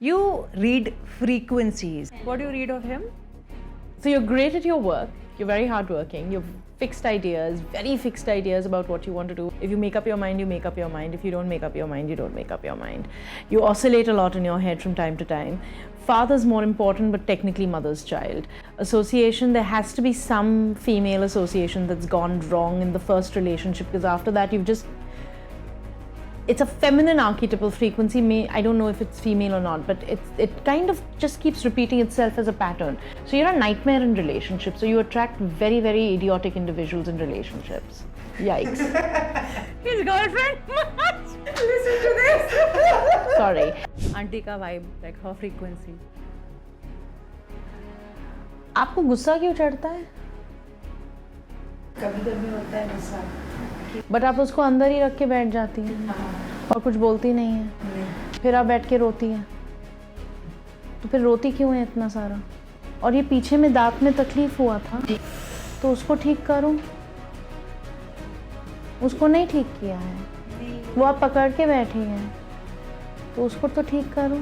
You read frequencies. What do you read of him? So you're great at your work, you're very hardworking, you've fixed ideas, very fixed ideas about what you want to do. If you make up your mind, you make up your mind. If you don't make up your mind, you don't make up your mind. You oscillate a lot in your head from time to time. Father's more important, but technically mother's child. Association, there has to be some female association that's gone wrong in the first relationship, because after that you've just... It's a feminine archetypal frequency. I don't know if it's female or not, but it kind of just keeps repeating itself as a pattern. So you're a nightmare in relationships. So you attract very, very idiotic individuals in relationships. Yikes. His girlfriend must listen to this. Sorry. Auntie ka vibe, like her frequency. आपको गुस्सा क्यों चढ़ता है? कभी-कभी होता है गुस्सा। But आप उसको अंदर ही रख के बैठ जाती हैं और कुछ बोलती नहीं है, फिर आप बैठ के रोती हैं, तो फिर रोती क्यों है इतना सारा? और ये पीछे में दांत में तकलीफ हुआ था तो उसको ठीक करूं? उसको नहीं ठीक किया है, वो आप पकड़ के बैठी हैं तो उसको तो ठीक करूं।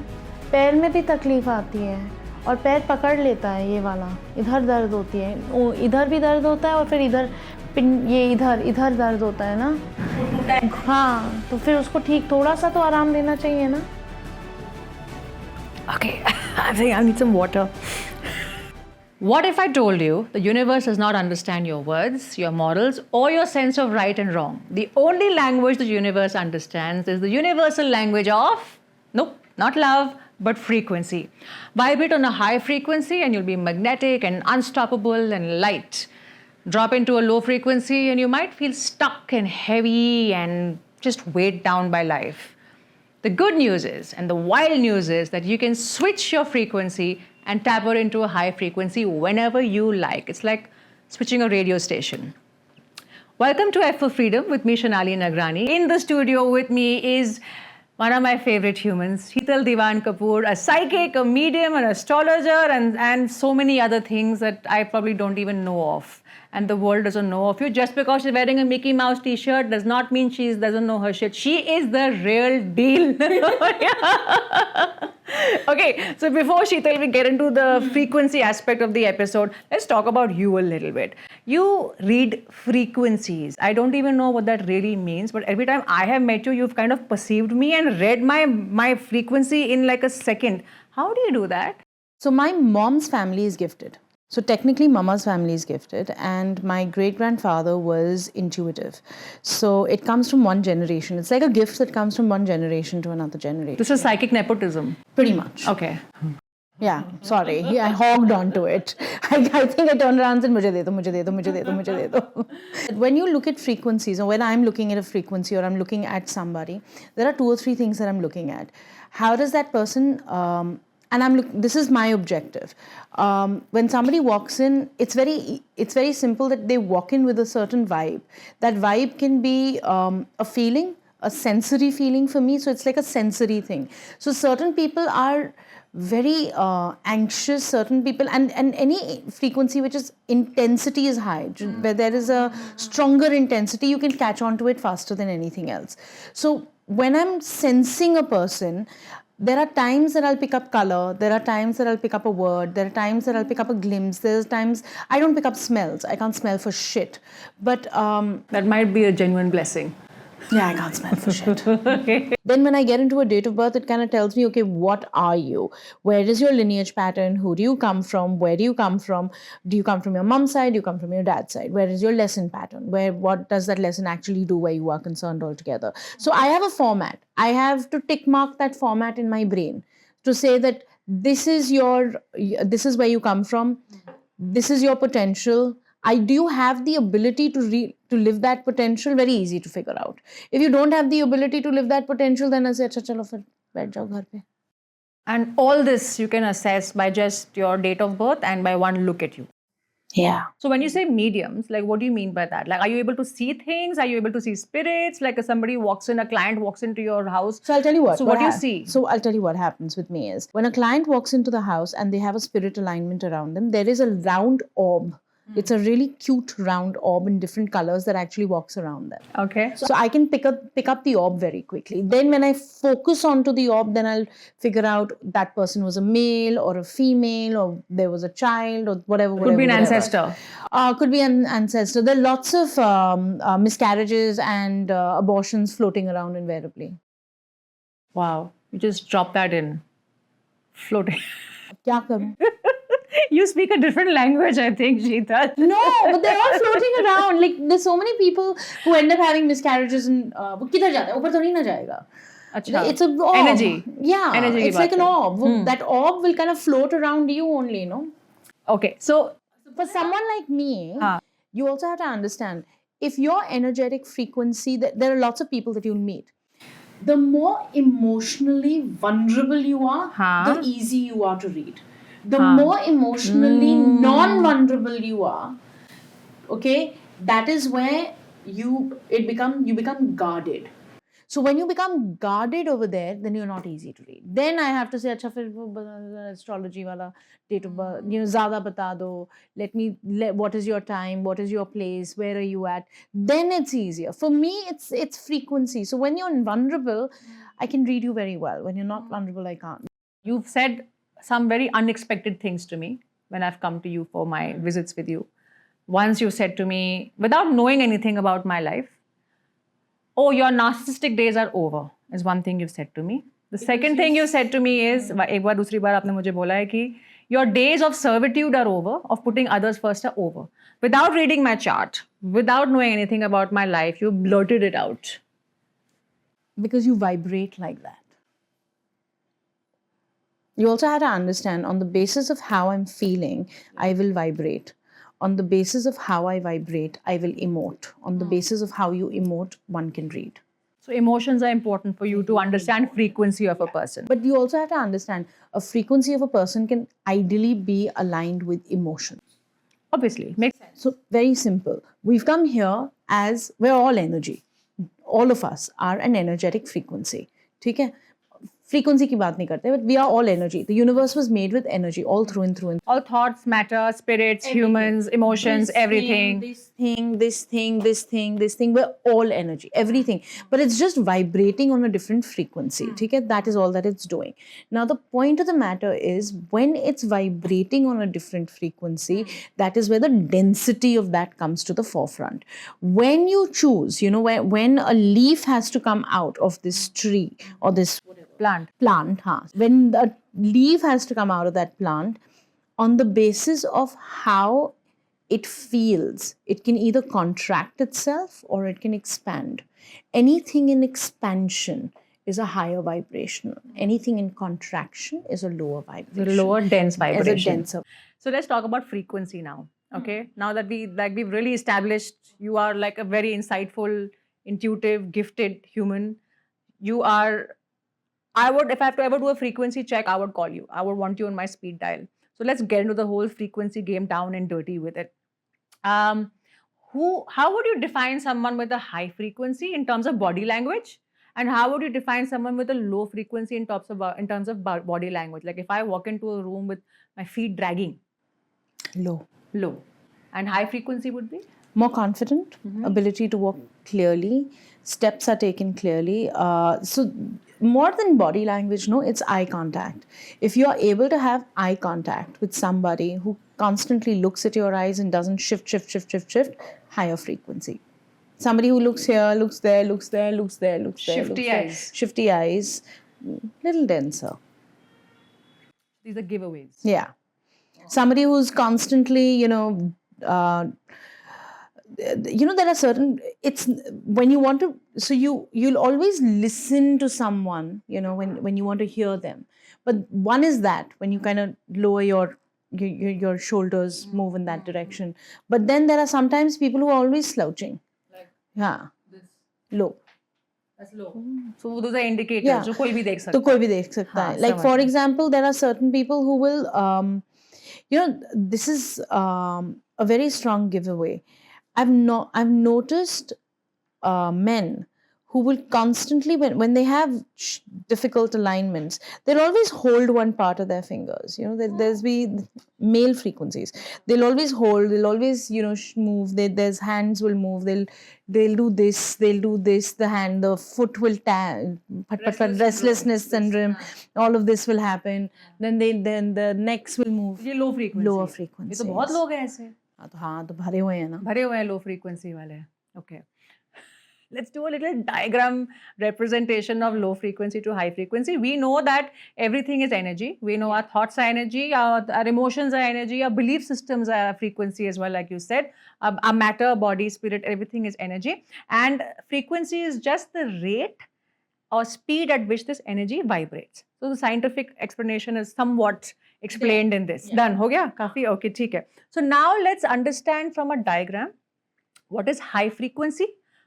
पैर में भी तकलीफ आती है और पैर पकड़ लेता है, ये वाला इधर दर्द होती है, इधर भी दर्द होता है और फिर इधर ये इधर दर्द होता है ना। हाँ, तो फिर उसको ठीक थोड़ा सा तो आराम देना चाहिए ना। Okay, I think I need some water. What if I told you the universe does not understand your words, your morals, or your sense of right and wrong? The only language the universe understands is the universal language of, nope, not love, but frequency. Vibrate on a high frequency and you'll be magnetic and unstoppable and light. Drop into a low frequency and you might feel stuck and heavy and just weighed down by life. The good news is, and the wild news is, that you can switch your frequency and tap her into a high frequency whenever you like. It's like switching a radio station. Welcome to F for Freedom with me, Shonali Nagrani. In the studio with me is one of my favorite humans, Sheetal Dewan Kapur, a psychic, a medium, an astrologer, and so many other things that I probably don't even know of. And the world doesn't know of you. Just because she's wearing a Mickey Mouse t-shirt does not mean she doesn't know her shit. She is the real deal. Okay, so before Sheetal, we get into the frequency aspect of the episode, let's talk about you a little bit. You read frequencies. I don't even know what that really means, but every time I have met you, you've kind of perceived me and read my frequency in like a second. How do you do that? So my mom's family is gifted. So technically mama's family is gifted and my great-grandfather was intuitive. So it comes from one generation. It's like a gift that comes from one generation to another generation. This is psychic nepotism. Pretty much. Okay. Yeah, sorry. Yeah, I hogged onto it. I think I turned around and said, mujhe de do. When you look at frequencies, or when I'm looking at a frequency or I'm looking at somebody, there are 2 or 3 things that I'm looking at. How does that person... this is my objective. When somebody walks in, it's very simple that they walk in with a certain vibe. That vibe can be a feeling, a sensory feeling for me. So it's like a sensory thing. So certain people are very anxious, certain people, and any frequency which is intensity is high, where there is a stronger intensity, you can catch on to it faster than anything else. So when I'm sensing a person, there are times that I'll pick up color, there are times that I'll pick up a word, there are times that I'll pick up a glimpse, there's times I don't pick up smells, I can't smell for shit. But that might be a genuine blessing. Yeah, I can't smell for shit. Okay. Then when I get into a date of birth, it kind of tells me, okay, what are you? Where is your lineage pattern? Who do you come from? Where do you come from? Do you come from your mom's side? Do you come from your dad's side? Where is your lesson pattern? What does that lesson actually do where you are concerned altogether? So I have a format. I have to tick mark that format in my brain to say that this is where you come from. This is your potential. Do you have the ability to live that potential? Very easy to figure out. If you don't have the ability to live that potential, then I say, "Acha, chalo, fir baith jao ghar pe." And all this you can assess by just your date of birth and by one look at you. Yeah. So when you say mediums, like what do you mean by that? Like, are you able to see things? Are you able to see spirits? Like if somebody a client walks into your house. So I'll tell you what. So what do you see? So I'll tell you what happens with me is when a client walks into the house and they have a spirit alignment around them, there is a round orb It's a really cute round orb in different colors that actually walks around there. Okay. So I can pick up the orb very quickly. Then when I focus onto the orb, then I'll figure out that person was a male or a female, or there was a child, or whatever. Could be an whatever. ancestor. Could be an ancestor. There are lots of miscarriages and abortions floating around invariably. Wow. You just drop that in. Floating. Kya karu? You speak a different language, I think, Sheetal. No, but they're all floating around. Like, there's so many people who end up having miscarriages and वो किधर जाता है? ऊपर तो नहीं ना जाएगा. Achha. It's a orb. Energy. Yeah, Energy it's like an orb. That orb will kind of float around you only, Okay. So, for someone like me, you also have to understand, if your energetic frequency, there are lots of people that you'll meet. The more emotionally vulnerable you are, the easy you are to read. The more emotionally non-vulnerable you are, okay, that is where you become guarded. So when you become guarded over there, then you're not easy to read. Then I have to say, अच्छा फिर वो astrology वाला date of birth, ज़्यादा बता दो. What is your time? What is your place? Where are you at? Then it's easier. For me, it's frequency. So when you're vulnerable, I can read you very well. When you're not vulnerable, I can't. you've said some very unexpected things to me when I've come to you for my visits with you. Once you said to me, without knowing anything about my life, oh, your narcissistic days are over, is one thing you've said to me. The second thing you said to me is, एक बार दूसरी बार आपने मुझे बोला है कि your days of servitude are over, of putting others first are over. Without reading my chart, without knowing anything about my life, you blurted it out. Because you vibrate like that. You also have to understand, on the basis of how I'm feeling, I will vibrate. On the basis of how I vibrate, I will emote. On the basis of how you emote, one can read. So emotions are important for you to understand frequency of a person. But you also have to understand, a frequency of a person can ideally be aligned with emotions. Obviously, makes sense. So very simple. We've come here as, we're all energy. All of us are an energetic frequency. ठीक है? Frequency की बात नहीं करते, but we are all energy. The universe was made with energy, all through and through. All thoughts, matter, spirits, humans, emotions, everything. This thing, we're all energy, everything. But it's just vibrating on a different frequency. Okay? That is all that it's doing. Now, the point of the matter is, when it's vibrating on a different frequency, that is where the density of that comes to the forefront. When you choose, when a leaf has to come out of this tree or this Plant. When a leaf has to come out of that plant, on the basis of how it feels, it can either contract itself or it can expand. Anything in expansion is a higher vibration. Anything in contraction is a lower vibration. The lower dense vibration. As a denser. So let's talk about frequency now. Okay. Now that we've really established you are like a very insightful, intuitive, gifted human. You are, if I have to ever do a frequency check, I would call you. I would want you on my speed dial. So let's get into the whole frequency game down and dirty with it. How would you define someone with a high frequency in terms of body language? And how would you define someone with a low frequency in terms of body language? Like if I walk into a room with my feet dragging. Low. And high frequency would be? More confident, ability to walk clearly, steps are taken clearly. So more than body language, it's eye contact. If you are able to have eye contact with somebody who constantly looks at your eyes and doesn't shift, higher frequency. Somebody who looks here, looks there. Shifty eyes, little denser. These are giveaways. Yeah. Somebody who's constantly, there are certain, it's when you want to, so you'll always listen to someone, when you want to hear them. But one is that, when you kind of lower your shoulders, move in that direction. But then there are sometimes people who are always slouching. This. Low. That's low. So those are indicators. Yeah. So कोई भी देख सकता है. तो कोई भी देख सकता है. Like for example, there are certain people who will, this is a very strong giveaway. I've noticed men who will constantly, when they have difficult alignments, they'll always hold one part of their fingers. There's be male frequencies. They'll always hold. They'll always move. There's hands will move. They'll do this. They'll do this. The hand, the foot will restlessness syndrome. All of this will happen. Then the necks will move. ये low frequency. Lower frequency. ये तो बहुत लोग हैं ऐसे. हाँ तो भरे हुए हैं ना. भरे हुए हैं low frequency वाले. Okay. Let's do a little diagram representation of low frequency to high frequency. We know that everything is energy. We know our thoughts are energy, our emotions are energy, our belief systems are frequency as well, like you said. Our matter, body, spirit, everything is energy. And frequency is just the rate or speed at which this energy vibrates. So the scientific explanation is somewhat explained in this. Done. Ho gaya? Kafi? Okay, theek hai. So now let's understand from a diagram what is high frequency,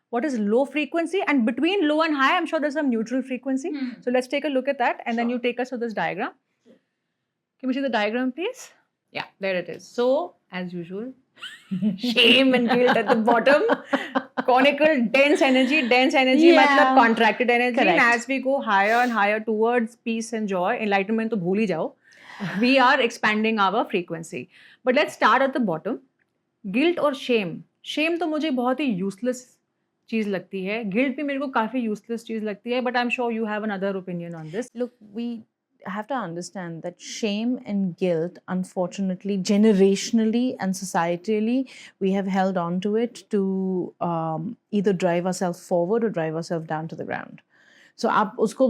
what is low frequency, and between low and high, I'm sure there's some neutral frequency. So let's take a look at that, and then you take us to this diagram. Can we see the diagram, please? Yeah, there it is. So, as usual, shame and guilt at the bottom. Conical, dense energy matlab contracted energy. Correct. And as we go higher and higher towards peace and joy, enlightenment to bhuli jao, we are expanding our frequency. But let's start at the bottom. Guilt or shame. Shame तो मुझे बहुत ही useless चीज़ लगती है. Guilt भी मेरे को काफ़ी useless चीज़ लगती है. But I'm sure you have another opinion on this. Look, we have to understand that shame and guilt, unfortunately, generationally and societally, we have held on to it to either drive ourselves forward or drive ourselves down to the ground. So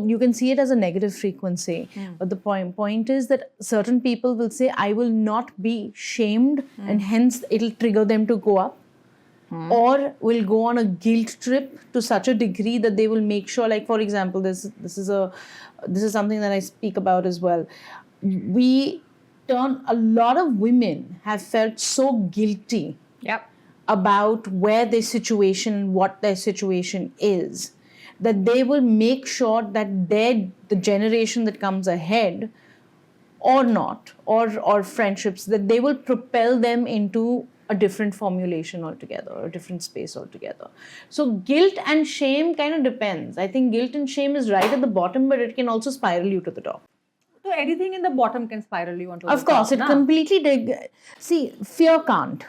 you can see it as a negative frequency. But the point is that certain people will say, I will not be shamed, and hence it'll trigger them to go up. Or will go on a guilt trip to such a degree that they will make sure, like for example, this is something that I speak about as well. A lot of women have felt so guilty about where their situation, what their situation is, that they will make sure that the generation that comes ahead or not, or friendships, that they will propel them into a different formulation altogether, or a different space altogether. So guilt and shame kind of depends. I think guilt and shame is right at the bottom, but it can also spiral you to the top. So anything in the bottom can spiral you onto the top. Of course, it completely see, fear can't.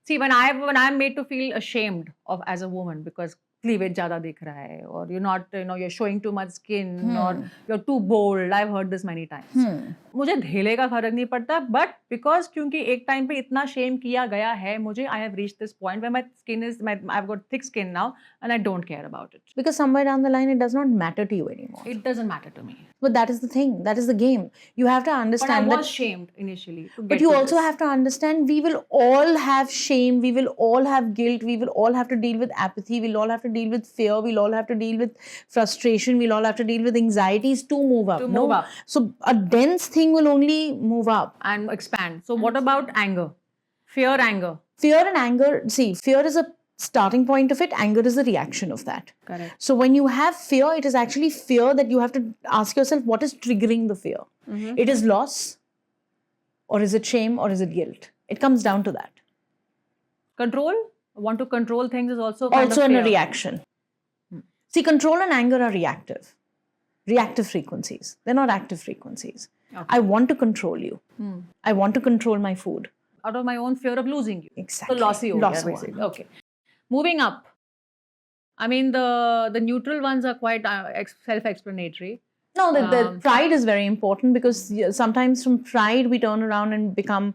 See, when I'm made to feel ashamed of as a woman because cleavage ज़्यादा दिख रहा है, or you're not, you're showing too much skin, or you're too bold. I've heard this many times. मुझे धेले का फर्क नहीं पड़ता, but because क्योंकि एक टाइम पे इतना shame किया गया है मुझे, I have reached this point where my skin is, I've got thick skin now, and I don't care about it. Because somewhere down the line, it does not matter to you anymore. It doesn't matter to me. But that is the thing. That is the game. You have to understand but I was shamed initially. But you also have to understand, we will all have shame. We will all have guilt. We will all have to deal with apathy. We'll all have to deal with fear. We'll all have to deal with frustration. We'll all have to deal with anxieties to move up. So a dense thing will only move up and expand. So what about anger? Fear, anger. Fear and anger. See, fear is a starting point of it. Anger is a reaction of that. Correct. So when you have fear, it is actually fear that you have to ask yourself, what is triggering the fear? It is loss, or is it shame, or is it guilt? It comes down to that. Control? Want to control things is also a reaction. See, control and anger are reactive frequencies. They're not active frequencies. Okay. I want to control you. I want to control my food. Out of my own fear of losing you. Exactly. So lossy basically. Okay. Moving up. I mean, the neutral ones are quite self-explanatory. No, the pride is very important, because sometimes from pride we turn around and become,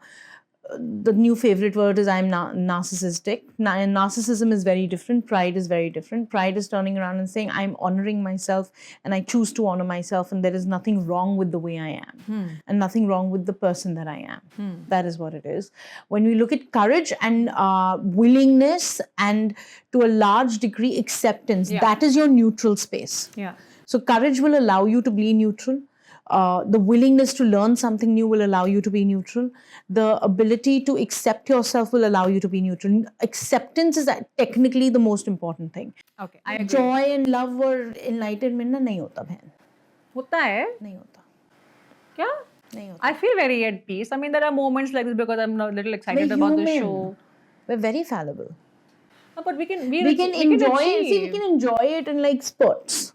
the new favorite word is I'm narcissistic. Narcissism is very different. Pride is very different. Pride is turning around and saying I'm honoring myself, and I choose to honor myself, and there is nothing wrong with the way I am, and nothing wrong with the person that I am. That is what it is. When we look at courage and willingness, and to a large degree acceptance, that is your neutral space. So courage will allow you to be neutral. The willingness to learn something new will allow you to be neutral. The ability to accept yourself will allow you to be neutral. Acceptance is technically the most important thing. Okay, I agree. Joy and love or enlightenment ना नहीं होता बहन. होता है? नहीं होता. क्या? नहीं होता. I feel very at peace. I mean, there are moments like this because I'm a little excited about the show. We're very fallible. But we can enjoy it. See, we achieve. can enjoy it in like spurts.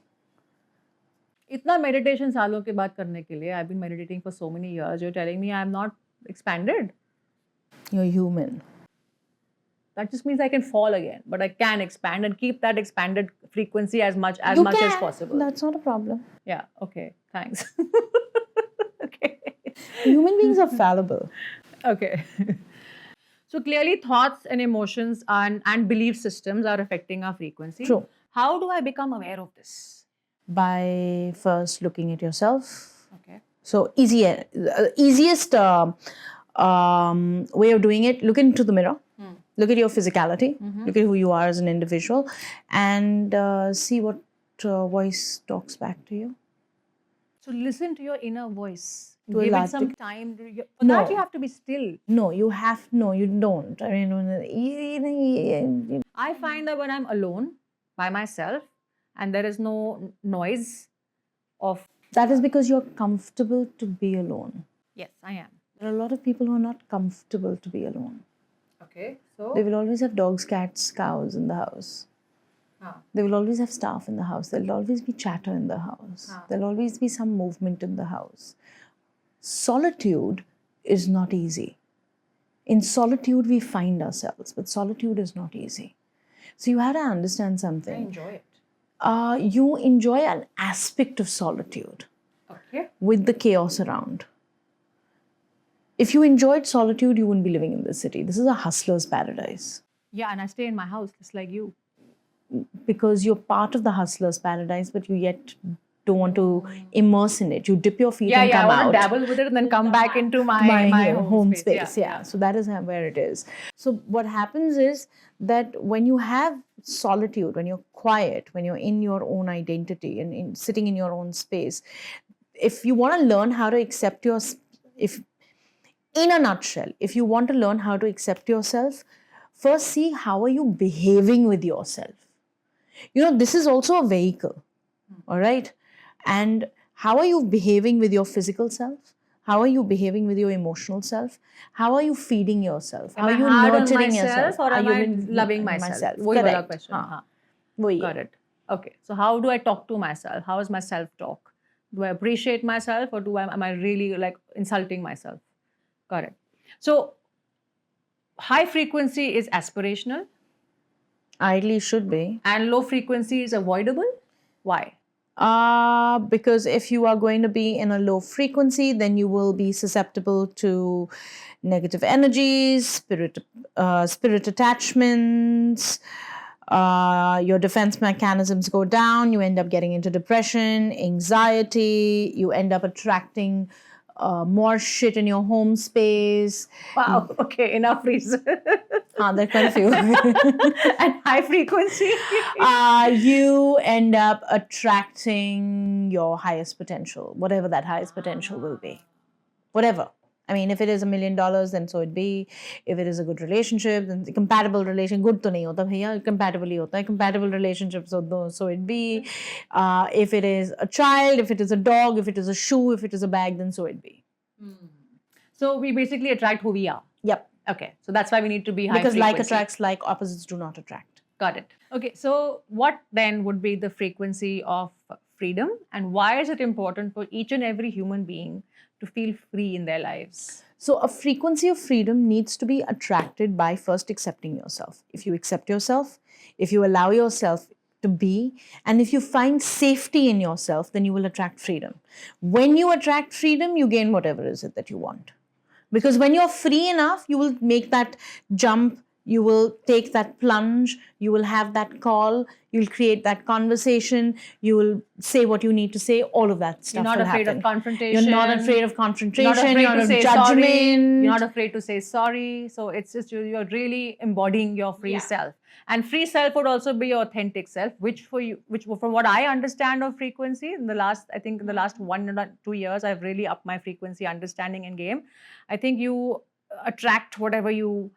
इतना meditation सालों के बाद करने के लिए, I've been meditating for so many years. You're telling me I'm not expanded? You're human. That just means I can fall again, but I can expand and keep that expanded frequency as much as possible. That's not a problem. Yeah. Okay. Thanks. Okay. Human beings are fallible. Okay. So clearly, thoughts and emotions and belief systems are affecting our frequency. True. How do I become aware of this? By first looking at yourself. Okay. So easiest way of doing it, look into the mirror. Look at your physicality. Look at who you are as an individual, and see what voice talks back to you. So listen to your inner voice. To Give allow it some to- time. For No. that, you have to be still. No, you don't. I mean, I find that when I'm alone by myself and there is no noise of, that is because you're comfortable to be alone. yes, I am. There are a lot of people who are not comfortable to be alone. Okay. So, They will always have dogs, cats, cows in the house. They will always have staff in the house. There'll always be chatter in the house. There'll always be some movement in the house. Solitude is not easy. In solitude, we find ourselves, but solitude is not easy. So you have to understand I something. enjoy it. You enjoy an aspect of solitude Okay. with the chaos around. If you enjoyed solitude, you wouldn't be living in this city. This is a hustler's paradise. Yeah, and I stay in my house just like you. Because you're part of the hustler's paradise, but you yet don't want to immerse in it. You dip your feet and I come want out. to dabble with it and then come back into my home space. Yeah. So that is where it is. So what happens is that when you have solitude, when you're quiet, when you're in your own identity and sitting in your own space, if you want to learn how to accept in a nutshell, if you want to learn how to accept yourself, first see how are you behaving with yourself. This is also a vehicle, all right? And how are you behaving with your physical self? How are you behaving with your emotional self? How are you feeding yourself? How are you nurturing yourself? Or am I loving myself? वही वाला question. Got it. Okay. So how do I talk to myself? How is my self-talk? Do I appreciate myself or am I really like insulting myself? Got it. So high frequency is aspirational. Ideally should be. And low frequency is avoidable. Why? Because if you are going to be in a low frequency, then you will be susceptible to negative energies, spirit attachments. Your defense mechanisms go down. You end up getting into depression, anxiety. You end up attracting more shit in your home space. Wow. Okay, enough reason. There are quite a few. And high frequency? You end up attracting your highest potential, whatever that highest potential will be. Whatever. I mean, if it is $1 million, then so it be. If it is a good relationship, then compatible relation, good to nahi hota bhaiya, compatible hi hota hai, compatible relationships, so it be. If it is a child, if it is a dog, if it is a shoe, if it is a bag, then so it be. So we basically attract who we are. Yep. Okay, so that's why we need to be high Because frequency. like attracts like, opposites do not attract. Got it. Okay, so what then would be the frequency of freedom and why is it important for each and every human being to feel free in their lives? So a frequency of freedom needs to be attracted by first accepting yourself. If you accept yourself, if you allow yourself to be, and if you find safety in yourself, then you will attract freedom. When you attract freedom, you gain whatever is it that you want. Because when you're free enough, you will make that jump, you will take that plunge, you will have that call, you'll create that conversation, you will say what you need to say, all of that stuff will happen. You're not afraid of confrontation. You're not afraid of confrontation, Not afraid you're to not say of sorry. judgment. You're not afraid to say sorry. So it's just you're really embodying your free self. And free self would also be your authentic self, which from what I understand of frequency, in the last 1 or 2 years, I've really upped my frequency understanding and game. I think you attract whatever you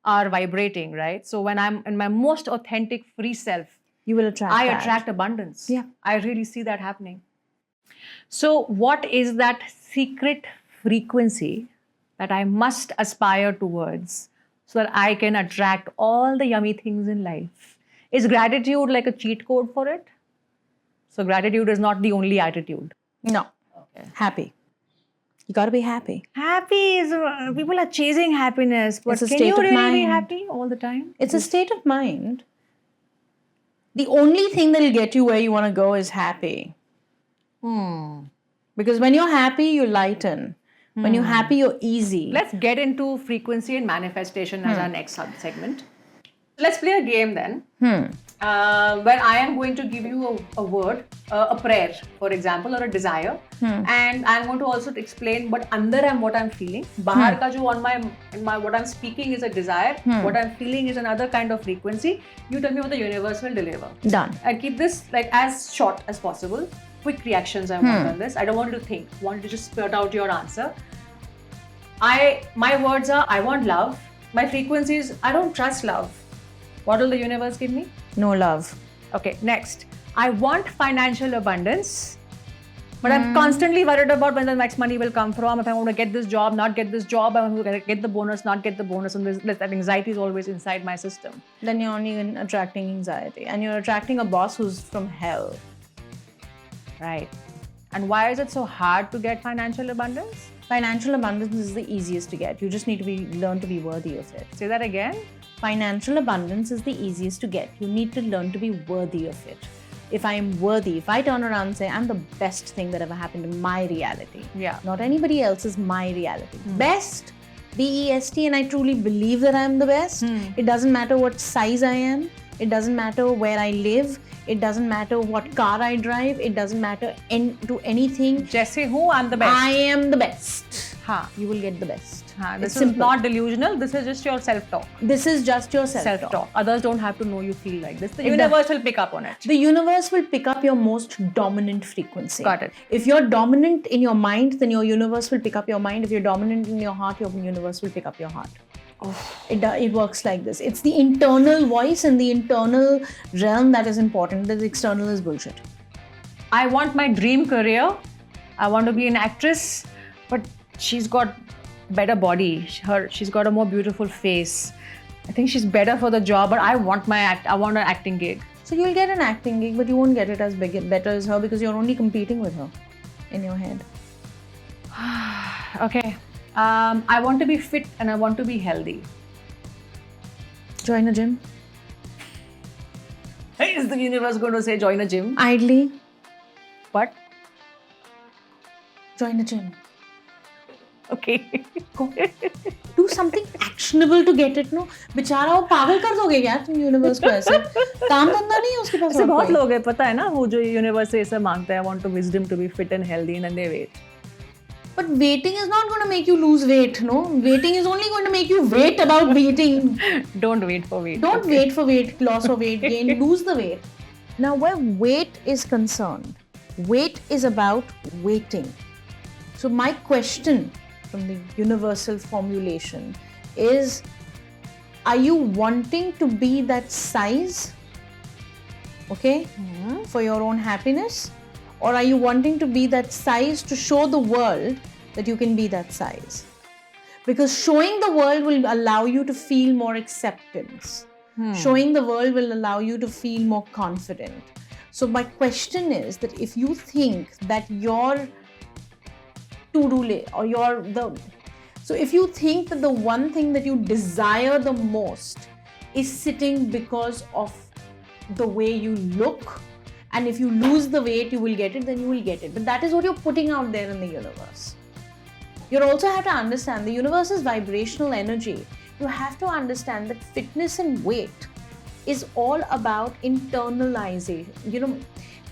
are vibrating, right? So when I'm in my most authentic free self, You will attract I that. attract abundance. Yeah. I really see that happening. So what is that secret frequency that I must aspire towards so that I can attract all the yummy things in life. Is gratitude like a cheat code for it? So gratitude is not the only attitude. No. Okay. Happy. You got to be happy. Happy is, people are chasing happiness, but It's a can state you of really be mind. happy all the time? It's a state of mind. The only thing that'll get you where you want to go is happy. Because when you're happy, you lighten. When you're happy, you're easy. Let's get into frequency and manifestation as our next sub-segment. Let's play a game then, where I am going to give you a word, a prayer, for example, or a desire, and I'm going to also explain what under and what I'm feeling. Bahar ka jo on my what I'm speaking is a desire, what I'm feeling is another kind of frequency. You tell me what the universe will deliver. Done. I keep this like as short as possible. Quick reactions I want on this. I don't want you to think. I want you to just spurt out your answer. My words are, I want love. My frequency is, I don't trust love. What will the universe give me? No love. Okay, next. I want financial abundance, but I'm constantly worried about when the next money will come from, if I want to get this job, not get this job, I want to get the bonus, not get the bonus, and that anxiety is always inside my system. Then you're only attracting anxiety, and you're attracting a boss who's from hell. Right. And why is it so hard to get financial abundance? Financial abundance is the easiest to get. You just need to learn to be worthy of it. Say that again. Financial abundance is the easiest to get. You need to learn to be worthy of it. If I am worthy, if I turn around and say, I'm the best thing that ever happened in my reality. Yeah. Not anybody else's, my reality. Best, B-E-S-T, and I truly believe that I'm the best. It doesn't matter what size I am. It doesn't matter where I live. It doesn't matter what car I drive. It doesn't matter to anything. Jaise hu, I'm the best. I am the best. हाँ. You will get the best. This is not delusional. This is just your self-talk. This is just your self-talk. Self-talk. Others don't have to know you feel like this. The universe will pick up on it. The universe will pick up your most dominant frequency. Got it. If you're dominant in your mind, then your universe will pick up your mind. If you're dominant in your heart, your universe will pick up your heart. It works like this. It's the internal voice and the internal realm that is important. The external is bullshit. I want my dream career. I want to be an actress, but she's got better body. She's got a more beautiful face. I think she's better for the job, but I want an acting gig. So you'll get an acting gig, but you won't get it as better as her because you're only competing with her in your head. Okay. I want to be fit and I want to be healthy. Join a gym. Is the universe going to say join a gym? Idly. What? Join a gym. Okay. Go. Do something actionable to get it, no? बेचारा वो पागल कर दोगे यार तुम universe को ऐसे काम धंधा नहीं है उसके पास ऐसे बहुत लोग हैं पता है ना वो जो यूनिवर्स से ऐसा मांगते हैं I want to wisdom to be fit and healthy and then they wait. But waiting is not going to make you lose weight, no? Waiting is only going to make you wait about waiting. Don't wait for weight. Don't wait for weight loss or weight gain. Lose the weight. Now, where weight is concerned, weight is about waiting. So my question from the universal formulation is, are you wanting to be that size, okay, for your own happiness? Or are you wanting to be that size to show the world that you can be that size? Because showing the world will allow you to feel more acceptance. Showing the world will allow you to feel more confident. So my question is that if you think that your to-do list or so if you think that the one thing that you desire the most is sitting because of the way you look, and if you lose the weight, you will get it, then you will get it. But that is what you're putting out there in the universe. You also have to understand the universe is vibrational energy. You have to understand that fitness and weight is all about internalization.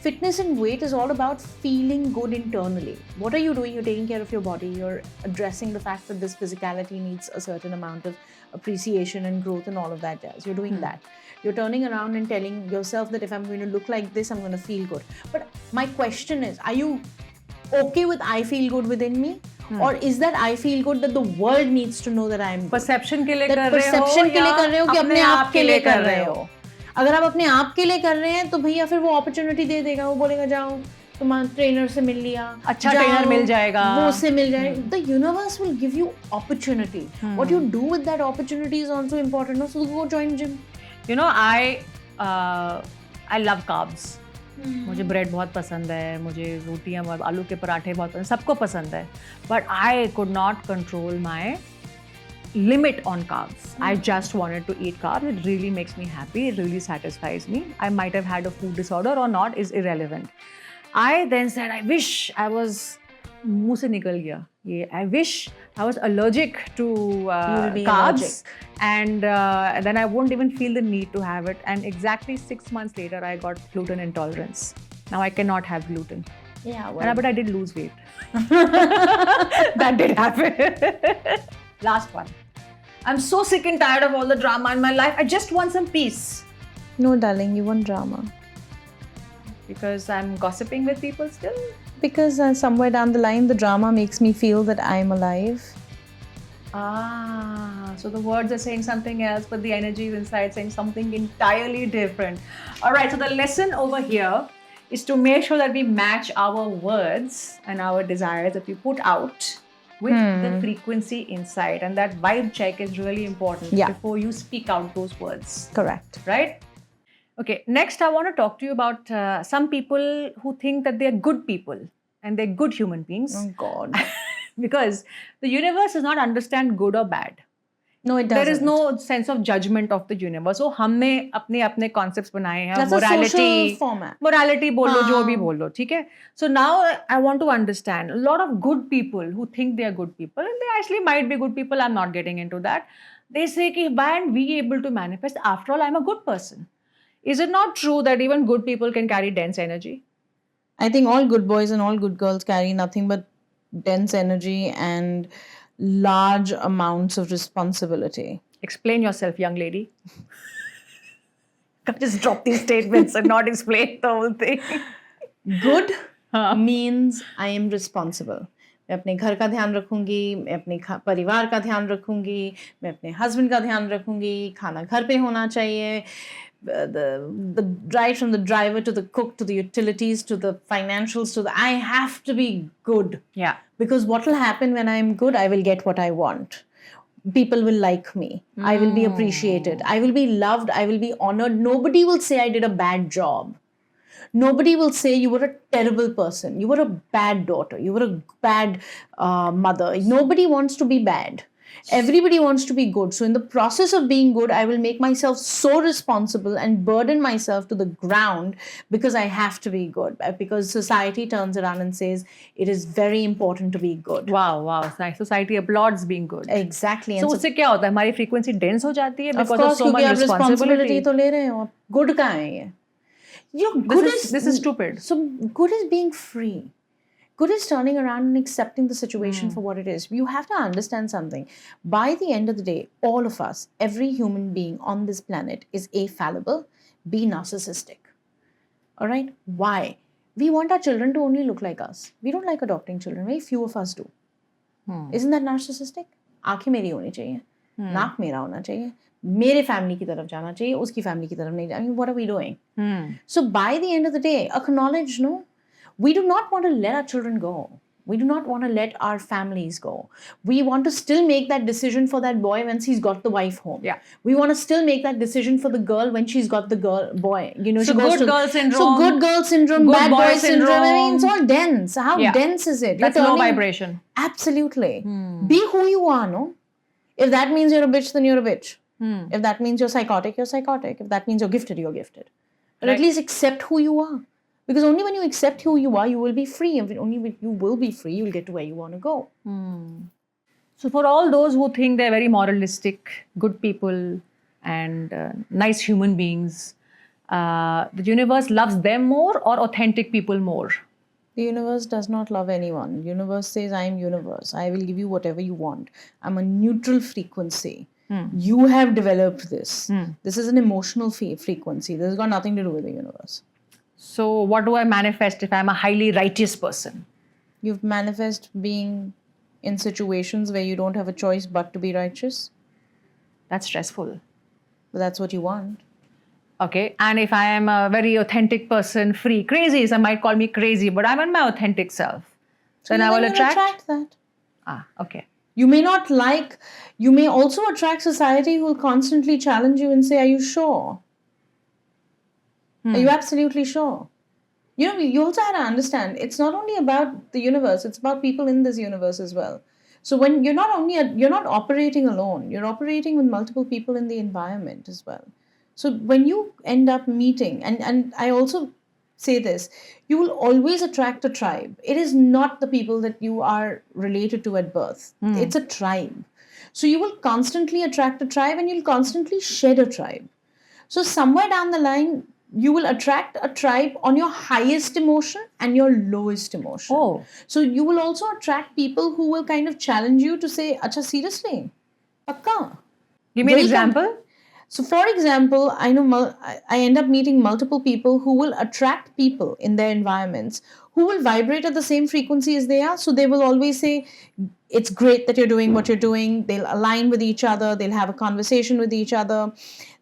Fitness and weight is all about feeling good internally. What are you doing? You're taking care of your body. You're addressing the fact that this physicality needs a certain amount of appreciation and growth and all of that jazz. You're doing that. You're turning around and telling yourself that if I'm going to look like this, I'm going to feel good. But my question is, are you okay with I feel good within me? Or is that I feel good that the world needs to know that I am good? Perception के लिए कर रहे हो कि अपने आप के लिए कर रहे हो? अगर आप अपने आप के लिए कर रहे हैं तो भैया फिर वो अपॉर्चुनिटी दे देगा, वो बोलेगा जाओ तुम्हारे ट्रेनर से मिल लिया, अच्छा ट्रेनर मिल जाएगा, वो से मिल जाएगा. The universe will give you opportunity. What you do with that opportunity is also important. No? So go join gym. You know, I love carbs. मुझे ब्रेड बहुत पसंद है, मुझे रोटियाँ बहुत, आलू के पराठे बहुत पसंद, सबको पसंद है. But I could not control my limit on carbs. I just wanted to eat carbs. It really makes me happy. It really satisfies me. I might have had a food disorder or not is irrelevant. I then said, I wish I was, मुंह से निकल गया ये, I wish I was allergic to carbs, and then I won't even feel the need to have it. And exactly 6 months later, I got gluten intolerance. Now I cannot have gluten. Yeah, well. But I did lose weight. That did happen. Last one. I'm so sick and tired of all the drama in my life. I just want some peace. No, darling, you want drama. Because I'm gossiping with people still? Because somewhere down the line, the drama makes me feel that I'm alive. So the words are saying something else, but the energy is inside saying something entirely different. All right, so the lesson over here is to make sure that we match our words and our desires that we put out with the frequency inside. And that vibe check is really important before you speak out those words. Correct. Right? Okay, next I want to talk to you about some people who think that they're good people and they're good human beings. Oh God. Because the universe does not understand good or bad. No, it doesn't. There is no sense of judgment of the universe. So हमने अपने concepts बनाए हैं. That's a social format. Morality बोलो जो भी बोलो, ठीक है? So now I want to understand a lot of good people who think they are good people and they actually might be good people. I'm not getting into that. They say कि why aren't we able to manifest? After all, I'm a good person. Is it not true that even good people can carry dense energy? I think all good boys and all good girls carry nothing but dense energy and large amounts of responsibility. Explain yourself, young lady. Can't just drop these statements and not explain the whole thing. Good means I am responsible. मैं अपने घर का ध्यान रखूंगी, मैं अपने परिवार का ध्यान रखूंगी, मैं अपने हस्बैंड का ध्यान रखूंगी, खाना घर पे होना चाहिए. The right from the driver to the cook to the utilities to the financials to the I have to be good. Yeah. Because what will happen when I am good, I will get what I want. People will like me. I will be appreciated. I will be loved. I will be honored. Nobody will say I did a bad job. Nobody will say you were a terrible person. You were a bad daughter. You were a bad mother. Nobody wants to be bad. Everybody wants to be good. So in the process of being good, I will make myself so responsible and burden myself to the ground because I have to be good. Because society turns around and says it is very important to be good. Wow. Society applauds being good. Exactly. So उससे क्या होता है? हमारी frequency dense हो जाती है because of so much responsibility तो ले रहे हो. Good कहाँ है ये? This is stupid. So good is being free. Good is turning around and accepting the situation for what it is. You have to understand something. By the end of the day, all of us, every human being on this planet is A, fallible, B, narcissistic. All right? Why? We want our children to only look like us. We don't like adopting children. Very few of us do. Isn't that narcissistic? आँखें मेरी होनी चाहिए, नाक मेरा होना चाहिए, मेरे family की तरफ जाना चाहिए, उसकी फैमिली की तरफ नहीं जाना. I mean, what are we doing? So by the end of the day, acknowledge, no? We do not want to let our children go. We do not want to let our families go. We want to still make that decision for that boy when she's got the wife home. Yeah. We want to still make that decision for the girl when she's got the boy. You know, so good girl syndrome. So good girl syndrome, good bad boy syndrome. I mean, it's syndrome. all dense. How dense is it? That's low vibration. Absolutely. Be who you are, no? If that means you're a bitch, then you're a bitch. If that means you're psychotic, you're psychotic. If that means you're gifted, you're gifted. But at least accept who you are. Because only when you accept who you are, you will be free. And only when you will be free, you will get to where you want to go. So for all those who think they're very moralistic, good people and nice human beings, the universe loves them more or authentic people more? The universe does not love anyone. The universe says, I am universe. I will give you whatever you want. I'm a neutral frequency. You have developed this. This is an emotional frequency. This has got nothing to do with the universe. So what do I manifest if I'm a highly righteous person? You manifest being in situations where you don't have a choice but to be righteous. That's stressful. But that's what you want. Okay. And if I am a very authentic person, free, crazy, some might call me crazy, but I'm in my authentic self. Then I will you'll attract that. Okay. You may not like, you may also attract society who will constantly challenge you and say, are you sure? Are you absolutely sure? You also have to understand, it's not only about the universe, it's about people in this universe as well. So when you're not operating alone, you're operating with multiple people in the environment as well. So when you end up meeting, and I also say this, you will always attract a tribe. It is not the people that you are related to at birth. It's a tribe. So you will constantly attract a tribe and you'll constantly shed a tribe. So somewhere down the line, you will attract a tribe on your highest emotion and your lowest emotion. Oh. So you will also attract people who will kind of challenge you to say, Acha, seriously? Pakka? Give me an example. So, for example, I know I end up meeting multiple people who will attract people in their environments who will vibrate at the same frequency as they are. So, they will always say, it's great that you're doing what you're doing. They'll align with each other. They'll have a conversation with each other.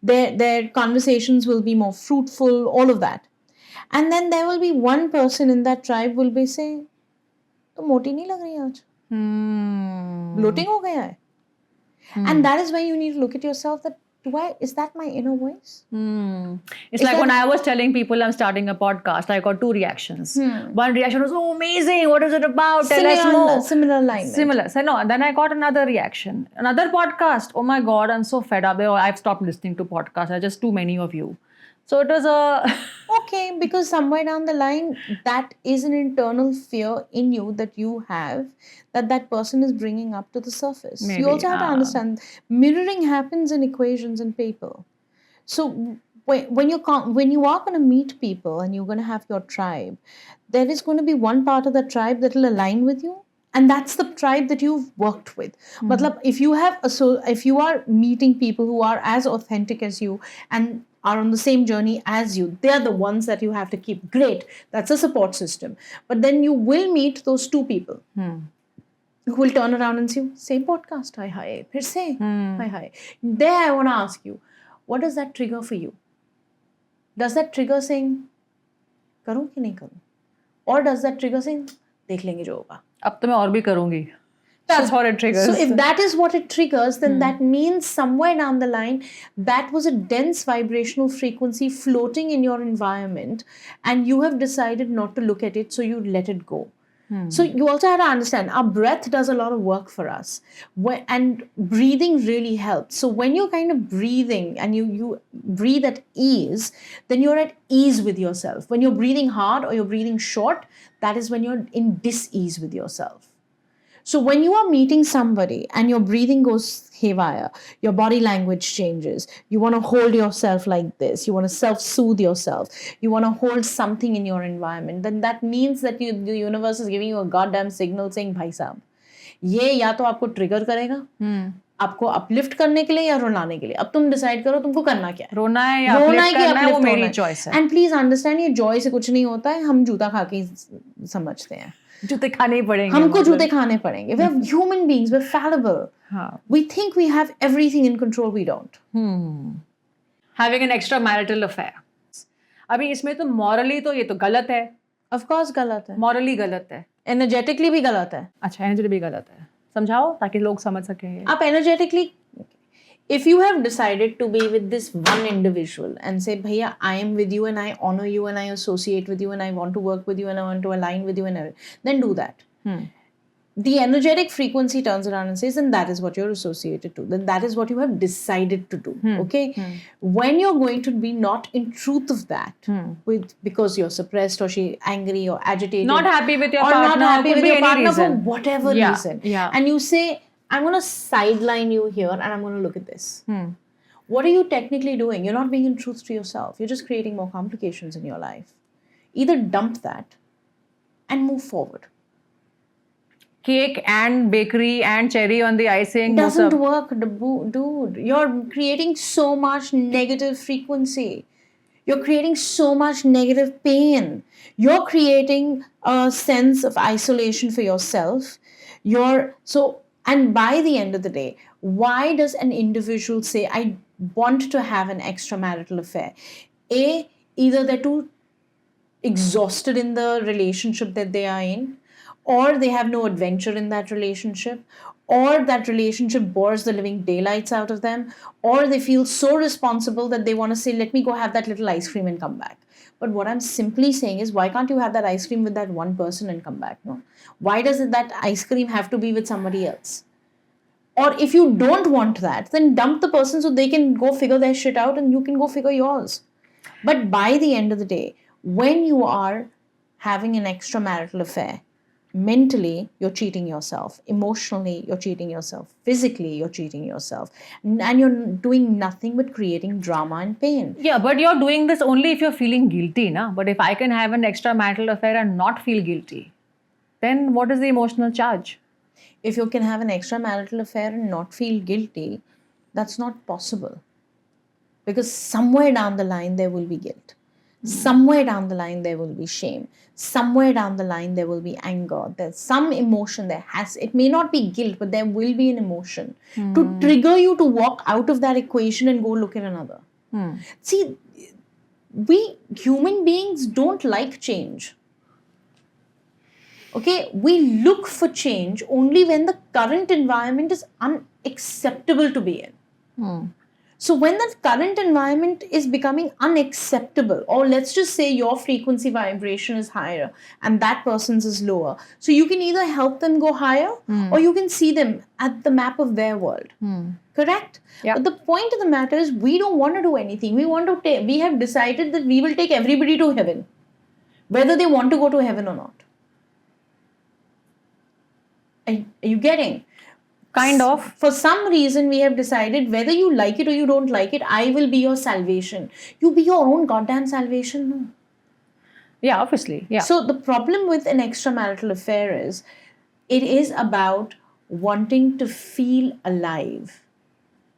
Their conversations will be more fruitful, all of that. And then there will be one person in that tribe will be say, "To moti nahi lag rahi hai aaj. Bloating ho gaya hai." And that is where you need to look at yourself that, is that my inner voice? It's like when I was telling people I'm starting a podcast, I got 2 reactions. One reaction was, oh, amazing, what is it about? Tell us more. Similar alignment. Similar. So no, then I got another reaction. Another podcast. Oh my God, I'm so fed up. I've stopped listening to podcasts. There are just too many of you. So it was a... Okay, because somewhere down the line, that is an internal fear in you that you have that person is bringing up to the surface. Maybe, You also have to understand, mirroring happens in equations and people. So when you are going to meet people and you're going to have your tribe, there is going to be one part of the tribe that will align with you. And that's the tribe that you've worked with. Matlab, if you are meeting people who are as authentic as you and are on the same journey as you, they're the ones that you have to keep. Great, that's a support system. But then you will meet those 2 people who will turn around and say, same podcast, hi, phir se, hi. There I want to ask you, what does that trigger for you? Does that trigger saying, karu ki nahi karu? Or does that trigger saying, dekh lenge jo hoga? अब तो मैं और भी करूँगी. That's what it triggers. So if that is what it triggers, then that means somewhere down the line, that was a dense vibrational frequency floating in your environment and you have decided not to look at it, so you let it go. So you also have to understand, our breath does a lot of work for us. And breathing really helps. So when you're kind of breathing and you breathe at ease, then you're at ease with yourself. When you're breathing hard or you're breathing short, that is when you're in dis-ease with yourself. So when you are meeting somebody and your breathing goes haywire, your body language changes, you want to hold yourself like this, you want to self-soothe yourself, you want to hold something in your environment, then that means that the universe is giving you a goddamn signal saying, भाई साहब, ये या तो आपको trigger करेगा, आपको uplift करने के लिए या रुलाने के लिए. अब तुम डिसाइड करो तुमको करना क्या है. रोना है या अपलिफ्ट करना है, वो मेरी चॉइस है. एंड प्लीज अंडरस्टैंड, ये जॉय से कुछ नहीं होता है, हम जूता खा के समझते हैं. जूते खाने ही पड़ेंगे. हमको जूते खाने पड़ेंगे. We are human beings, we're fallible. We think we have everything in control, we don't. Having an extramarital affair. अभी इसमें तो morally तो ये तो गलत है. Of course गलत है. Morally गलत है. Energetically भी गलत है. अच्छा, energetically भी गलत है. समझाओ ताकि लोग समझ सकें. आप energetically, if you have decided to be with this one individual and say, Bhaiya, I am with you and I honor you and I associate with you and I want to work with you and I want to align with you, and then do that. The energetic frequency turns around and says, and that is what you're associated to. Then that is what you have decided to do. Okay? When you're going to be not in truth of that, because you're suppressed or angry or agitated, not happy with your or partner, not happy with your partner reason. for whatever reason, and you say, I'm going to sideline you here and I'm going to look at this. What are you technically doing? You're not being in truth to yourself. You're just creating more complications in your life. Either dump that and move forward. Cake and bakery and cherry on the icing doesn't work, dude. You're creating so much negative frequency. You're creating so much negative pain. You're creating a sense of isolation for yourself. And by the end of the day, why does an individual say, I want to have an extramarital affair? Either they're too exhausted in the relationship that they are in, or they have no adventure in that relationship, or that relationship bores the living daylights out of them, or they feel so responsible that they want to say, let me go have that little ice cream and come back. But what I'm simply saying is, why can't you have that ice cream with that one person and come back? No? Why does that ice cream have to be with somebody else? Or if you don't want that, then dump the person so they can go figure their shit out and you can go figure yours. But by the end of the day, when you are having an extramarital affair, mentally, you're cheating yourself. Emotionally, you're cheating yourself. Physically, you're cheating yourself. And you're doing nothing but creating drama and pain. Yeah, but you're doing this only if you're feeling guilty, na? But if I can have an extramarital affair and not feel guilty, then what is the emotional charge? If you can have an extramarital affair and not feel guilty, that's not possible. Because somewhere down the line, there will be guilt. Somewhere down the line, there will be shame. Somewhere down the line, there will be anger. There's some emotion there has. It may not be guilt, but there will be an emotion to trigger you to walk out of that equation and go look at another. See, we human beings don't like change. Okay, we look for change only when the current environment is unacceptable to be in. So when the current environment is becoming unacceptable, or let's just say your frequency vibration is higher and that person's is lower, so you can either help them go higher or you can see them at the map of their world. Correct? Yeah. But the point of the matter is, we don't want to do anything. We have decided that we will take everybody to heaven, whether they want to go to heaven or not. Are you getting? Kind of. For some reason, we have decided whether you like it or you don't like it, I will be your salvation. You be your own goddamn salvation. No. Yeah, obviously. Yeah. So the problem with an extramarital affair is, it is about wanting to feel alive,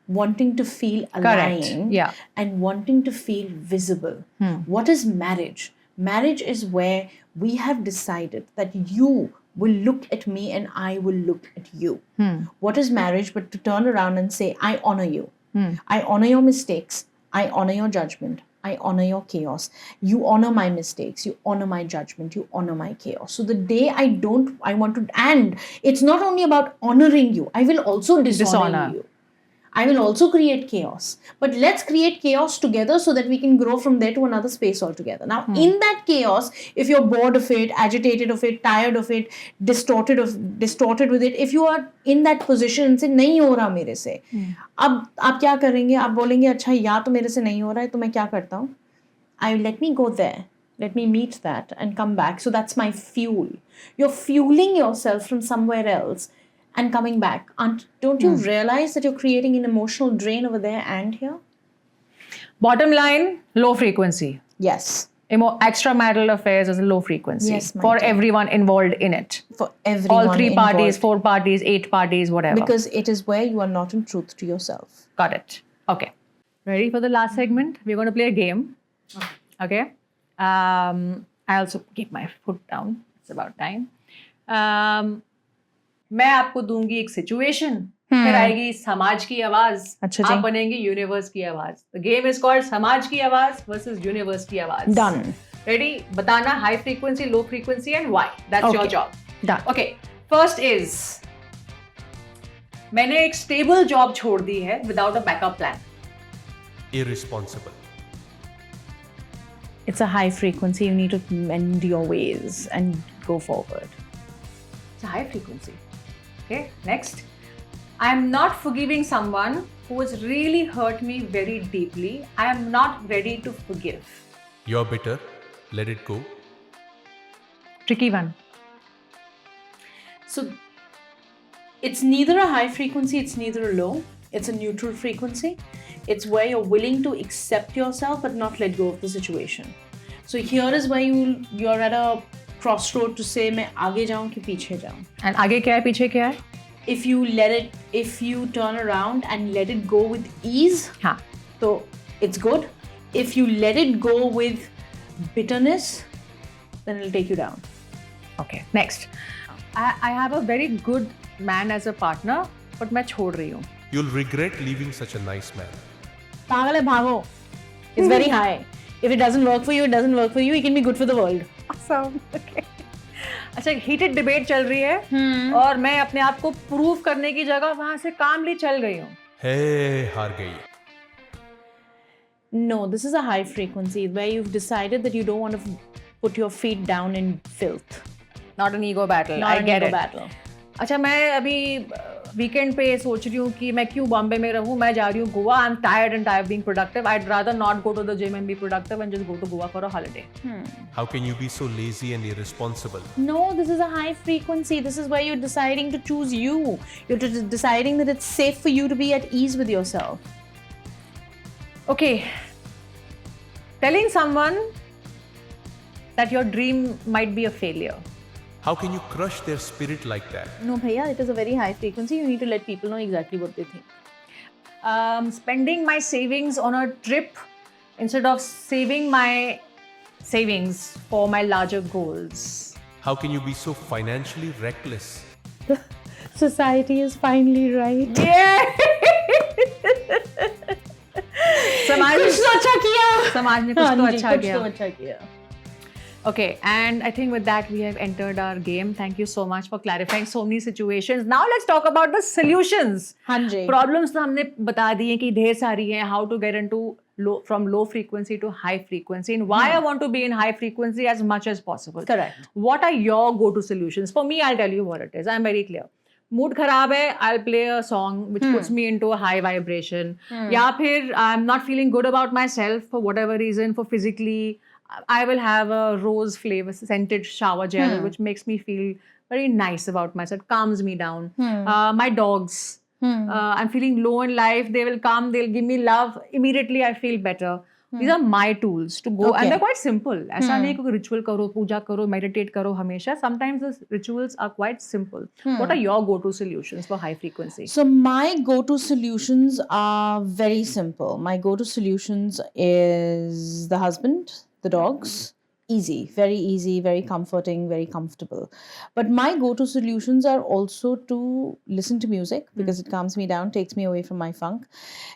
wanting to feel aligned, Correct. Yeah. and wanting to feel visible. What is marriage? Marriage is where we have decided that you will look at me and I will look at you. What is marriage but to turn around and say, I honor you. I honor your mistakes. I honor your judgment. I honor your chaos. You honor my mistakes. You honor my judgment. You honor my chaos. So the day I want to, and it's not only about honoring you, I will also dishonor you. I will also create chaos. But let's create chaos together so that we can grow from there to another space altogether. Now, in that chaos, if you're bored of it, agitated of it, tired of it, distorted with it, if you are in that position and say, nahi ho raha mere se, ab aap kya karenge? Aap bolenge, acha, ya to mere se nahi ho raha hai, to main kya karta hu? Let me go there. Let me meet that and come back. So that's my fuel. You're fueling yourself from somewhere else and coming back. Don't you realize that you're creating an emotional drain over there and here? Bottom line, low frequency. Yes. Extramarital affairs is a low frequency. Yes, for everyone involved in it. For everyone All 3 parties, involved. 4 parties, 8 parties, whatever. Because it is where you are not in truth to yourself. Got it. Okay. Ready for the last segment? We're going to play a game. Okay. I also keep my foot down. It's about time. मैं आपको दूंगी एक situation, फिर आएगी समाज की आवाज, आप बनेंगे यूनिवर्स की आवाज. द गेम इज कॉल्ड समाज की आवाज वर्सेस यूनिवर्स की आवाज. Done. रेडी? बताना high frequency, low frequency and why. That's your job. Done. Okay. First is, मैंने एक स्टेबल जॉब छोड़ दी है without a backup plan. Irresponsible. It's a high frequency. You need to mend your ways and go forward. It's a high frequency. Okay, next. I'm not forgiving someone who has really hurt me very deeply. I am not ready to forgive. You're bitter. Let it go. Tricky one. So it's neither a high frequency, it's neither a low. It's a neutral frequency. It's where you're willing to accept yourself but not let go of the situation. So here is where you're at a crossroad to say, मैं आगे जाऊं कि पीछे जाऊं. And आगे क्या है, पीछे क्या है? If you turn around and let it go with ease, so it's good. If you let it go with bitterness, then it'll take you down. Okay, next. I have a very good man as a partner, but मैं छोड़ रही हूँ. You'll regret leaving such a nice man. पागल है भागो. It's very high. If it doesn't work for you, it doesn't work for you. It can be good for the world. Awesome. Okay. अच्छा heated debate चल रही है और मैं अपने आप को प्रूव करने की जगह वहां से कामली चल गई हूँ. हे हार गई. No, this is a high frequency where you've decided that you don't want to put your feet down in filth. Not an ego battle. Not I an get ego it. battle. अच्छा मैं अभी weekend पे सोच रही हूँ कि मैं क्यों बॉम्बे में रहूँ, मैं जा रही हूँ Goa. I am tired and tired being productive. I'd rather not go to the gym and be productive and just go to Goa for a holiday. How can you be so lazy and irresponsible? No, this is a high frequency. This is where you're deciding to choose you. You're deciding that it's safe for you to be at ease with yourself. Okay. Telling someone that your dream might be a failure. How can you crush their spirit like that? No, bhaiya, it is a very high frequency. You need to let people know exactly what they think. Spending my savings on a trip instead of saving my savings for my larger goals. How can you be so financially reckless? Society is finally right. Yeah! समाज कुछ तो अच्छा किया. समाज ने कुछ तो अच्छा कुछ किया. तो अच्छा किया. Okay, and I think with that we have entered our game. Thank you so much for clarifying so many situations. Now let's talk about the solutions. हाँ जी. Problems तो हमने बता दिए कि ढेर सारी हैं. How to get into from low frequency to high frequency and why I want to be in high frequency as much as possible. Correct. What are your go-to solutions? For me, I'll tell you what it is. I'm very clear. Mood खराब है, I'll play a song which puts me into a high vibration. या फिर I'm not feeling good about myself for whatever reason, for physically, I will have a rose flavor scented shower gel which makes me feel very nice about myself, calms me down. My dogs, I'm feeling low in life, they will come, they'll give me love, immediately I feel better. These are my tools to go and they're quite simple. ऐसा नहीं कोई ritual करो, पूजा करो, meditate करो हमेशा. Sometimes the rituals are quite simple. What are your go-to solutions for high frequency? So my go-to solutions are very simple. My go-to solutions is the husband, the dogs. Easy, very comforting, very comfortable. But my go-to solutions are also to listen to music because it calms me down, takes me away from my funk,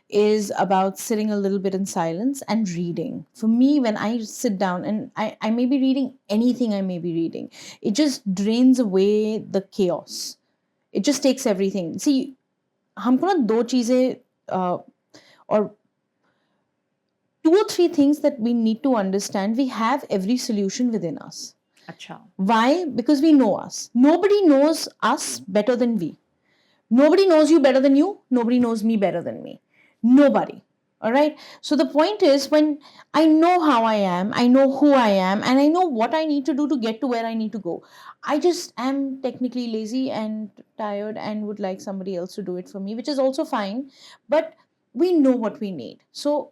is about sitting a little bit in silence and reading. For me, when I sit down and I may be reading anything I may be reading, it just drains away the chaos. It just takes everything. See, हमको ना दो चीजें और 2 or 3 things that we need to understand. We have every solution within us. अच्छा. Why? Because we know us. Nobody knows us better than we. Nobody knows you better than you. Nobody knows me better than me. Nobody. All right. So the point is, when I know how I am, I know who I am, and I know what I need to do to get to where I need to go. I just am technically lazy and tired and would like somebody else to do it for me, which is also fine. But we know what we need. So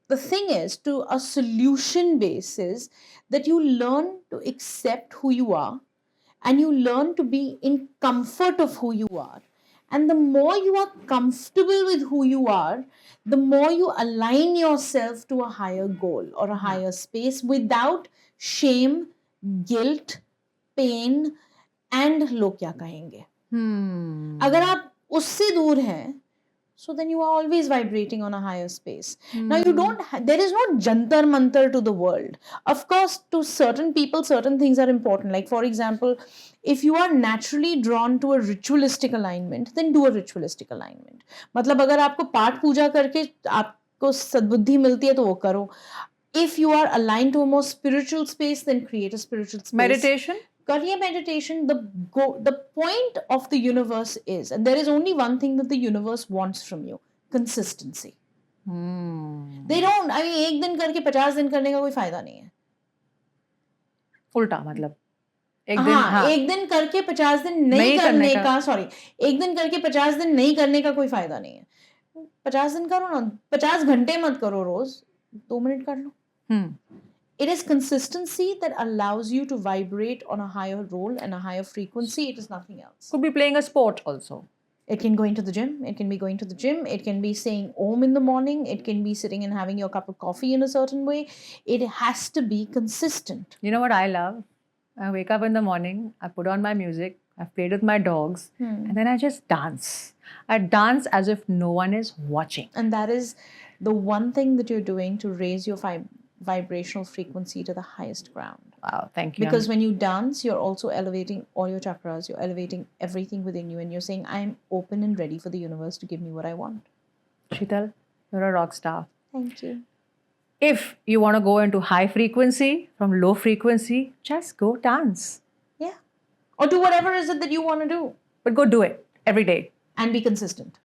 the thing is, to a solution basis, that you learn to accept who you are and you learn to be in comfort of who you are. And the more you are comfortable with who you are, the more you align yourself to a higher goal or a higher space without shame, guilt, pain and लोग क्या कहेंगे. अगर आप उससे दूर हैं, so then you are always vibrating on a higher space. Now you don't, there is no jantar mantar to the world. Of course, to certain people, certain things are important. Like for example, if you are naturally drawn to a ritualistic alignment, then do a ritualistic alignment. मतलब अगर आपको पाठ पूजा करके आपको सद्बुद्धि मिलती है तो वो करो. If you are aligned to a more spiritual space, then create a spiritual space. Meditation? Career meditation, the point of the universe is, and there is only one thing that the universe wants from you: consistency. They don't, I mean, एक दिन करके 50 दिन करने का कोई फायदा नहीं है. उल्टा मतलब एक दिन करके 50 दिन नहीं करने का, सॉरी, एक दिन करके 50 दिन नहीं करने का कोई फायदा नहीं है. 50 दिन करो ना, 50 घंटे मत करो रोज, 2 मिनट कर लो. It is consistency that allows you to vibrate on a higher role and a higher frequency. It is nothing else. Could be playing a sport also. It can going to the gym. It can be going to the gym. It can be saying Om in the morning. It can be sitting and having your cup of coffee in a certain way. It has to be consistent. You know what I love? I wake up in the morning, I put on my music, I've played with my dogs, and then I just dance. I dance as if no one is watching. And that is the one thing that you're doing to raise your vibrational frequency to the highest ground. Wow, thank you. Because when you dance, you're also elevating all your chakras, you're elevating everything within you, and you're saying, I'm open and ready for the universe to give me what I want. Sheetal, you're a rock star. Thank you. If you want to go into high frequency from low frequency, just go dance. Yeah. Or do whatever is it that you want to do But go do it every day. and be consistent.